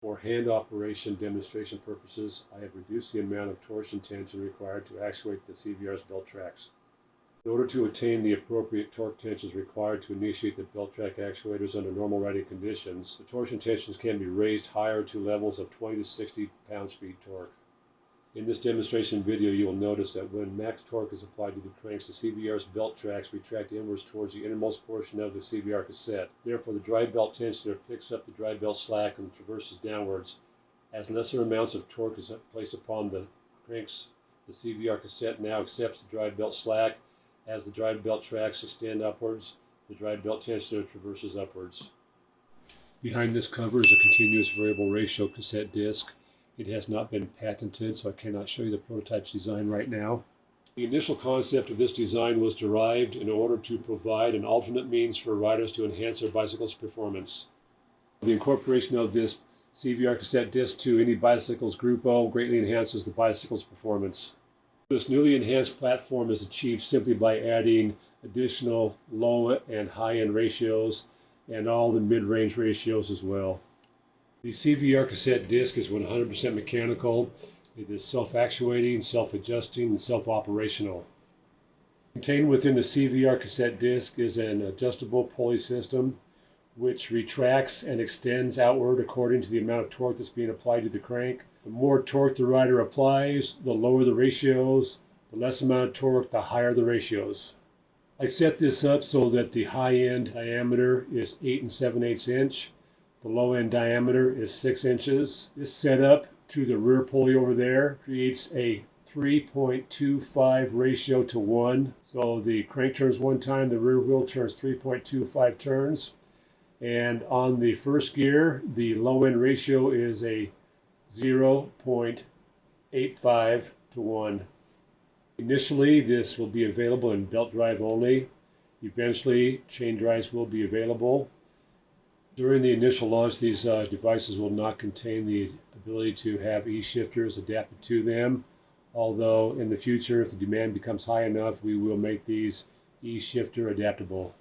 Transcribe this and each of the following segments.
For hand operation demonstration purposes, I have reduced the amount of torsion tension required to actuate the CVR's belt tracks. In order to attain the appropriate torque tensions required to initiate the belt track actuators under normal riding conditions, the torsion tensions can be raised higher to levels of 20 to 60 pounds-feet torque. In this demonstration video, you will notice that when max torque is applied to the cranks, the CVR's belt tracks retract inwards towards the innermost portion of the CVR cassette. Therefore, the drive belt tensioner picks up the drive belt slack and traverses downwards. As lesser amounts of torque is placed upon the cranks, the CVR cassette now accepts the drive belt slack. As the drive belt tracks extend upwards, the drive belt tensioner traverses upwards. Behind this cover is a continuous variable ratio cassette disc. It has not been patented, so I cannot show you the prototype's design right now. The initial concept of this design was derived in order to provide an alternate means for riders to enhance their bicycle's performance. The incorporation of this CVR cassette disc to any bicycle's Gruppo greatly enhances the bicycle's performance. This newly enhanced platform is achieved simply by adding additional low and high-end ratios and all the mid-range ratios as well. The CVR cassette disc is 100% mechanical. It is self-actuating, self-adjusting, and self-operational. Contained within the CVR cassette disc is an adjustable pulley system which retracts and extends outward according to the amount of torque that's being applied to the crank. The more torque the rider applies, the lower the ratios. The less amount of torque, the higher the ratios. I set this up so that the high-end diameter is 8 7/8 inch. The low-end diameter is 6 inches. This setup to the rear pulley over there creates a 3.25 ratio to 1. So the crank turns one time, the rear wheel turns 3.25 turns. And on the first gear, the low-end ratio is a 0.85 to 1. Initially, this will be available in belt drive only. Eventually, chain drives will be available. During the initial launch, these devices will not contain the ability to have e-shifters adapted to them, although in the future, if the demand becomes high enough, we will make these e-shifter adaptable.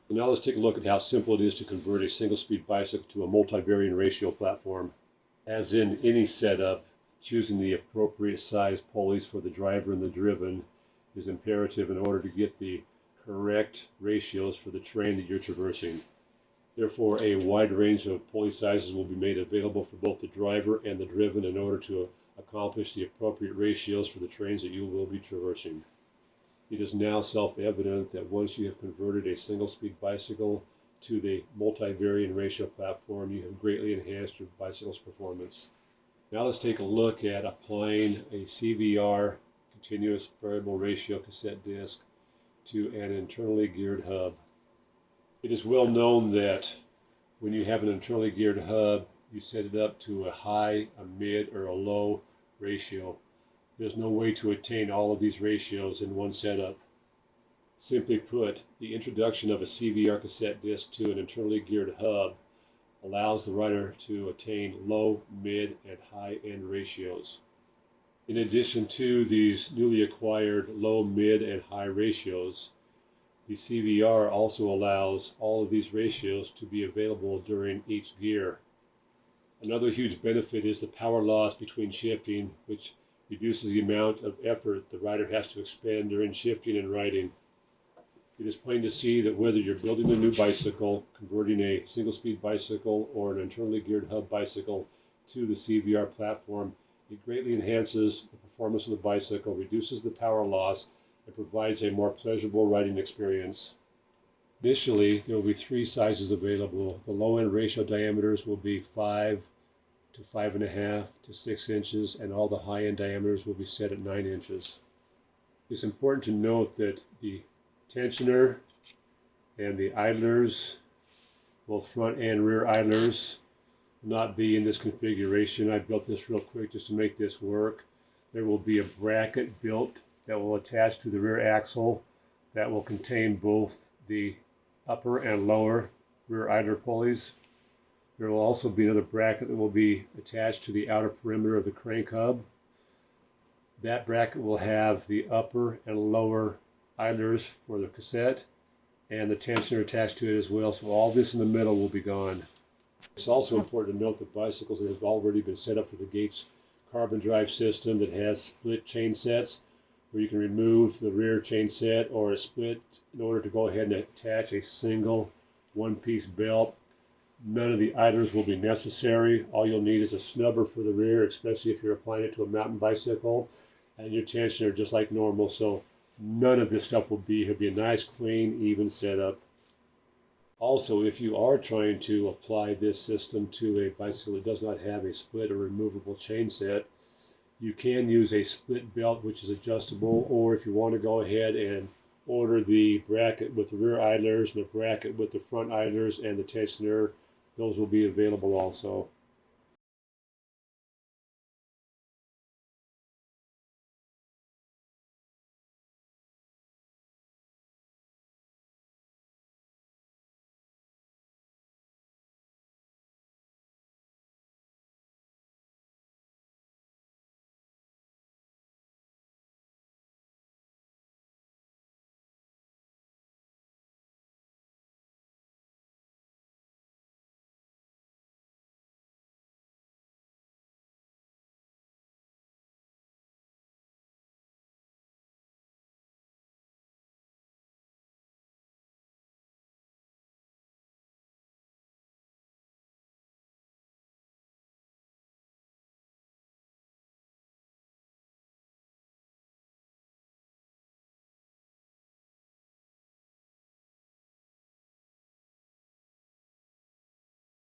So now let's take a look at how simple it is to convert a single-speed bicycle to a multi-variant ratio platform. As in any setup, choosing the appropriate size pulleys for the driver and the driven is imperative in order to get the correct ratios for the terrain that you're traversing. Therefore, a wide range of pulley sizes will be made available for both the driver and the driven in order to accomplish the appropriate ratios for the terrains that you will be traversing. It is now self-evident that once you have converted a single-speed bicycle to the multi-variant ratio platform, you have greatly enhanced your bicycle's performance. Now let's take a look at applying a CVR continuous variable ratio cassette disc to an internally geared hub. It is well known that when you have an internally geared hub, you set it up to a high, a mid, or a low ratio. There's no way to attain all of these ratios in one setup. Simply put, the introduction of a CVR cassette disc to an internally geared hub allows the rider to attain low, mid, and high-end ratios. In addition to these newly acquired low, mid, and high ratios, the CVR also allows all of these ratios to be available during each gear. Another huge benefit is the power loss between shifting, which reduces the amount of effort the rider has to expend during shifting and riding. It is plain to see that whether you're building a new bicycle, converting a single-speed bicycle, or an internally geared hub bicycle to the CVR platform, it greatly enhances the performance of the bicycle, reduces the power loss, and provides a more pleasurable riding experience. Initially, there will be 3 sizes available. The low-end ratio diameters will be 5 to 5.5 to 6 inches, and all the high-end diameters will be set at 9 inches. It's important to note that the tensioner and the idlers, both front and rear idlers, will not be in this configuration. I built this real quick just to make this work. There will be a bracket built that will attach to the rear axle that will contain both the upper and lower rear idler pulleys. There will also be another bracket that will be attached to the outer perimeter of the crank hub. That bracket will have the upper and lower idlers for the cassette and the tensioner attached to it as well, so all this in the middle will be gone. It's also important to note that bicycles that have already been set up for the Gates carbon drive system that has split chain sets, where you can remove the rear chain set or a split in order to go ahead and attach a single one-piece belt. None of the idlers will be necessary. All you'll need is a snubber for the rear, especially if you're applying it to a mountain bicycle, and your tensioner just like normal. So none of this stuff will be. It'll be a nice, clean, even setup. Also, if you are trying to apply this system to a bicycle that does not have a split or removable chain set, you can use a split belt which is adjustable, or if you want to go ahead and order the bracket with the rear idlers and the bracket with the front idlers and the tensioner, those will be available also.